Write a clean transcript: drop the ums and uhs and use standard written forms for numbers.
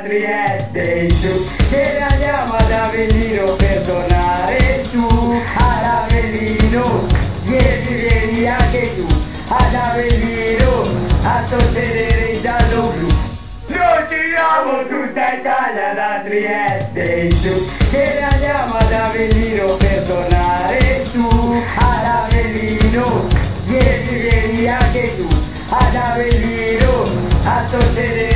da Trieste in su, che ne andiamo ad Avellino per tornare su. Ad Avellino, vieni anche tu, ad Avellino, a sostenere il giallo blu. Noi giriamo tutta Italia da Trieste in su, che ne andiamo ad Avellino per tornare su. Ad Avellino, vieni anche tu, ad Avellino, a sostenere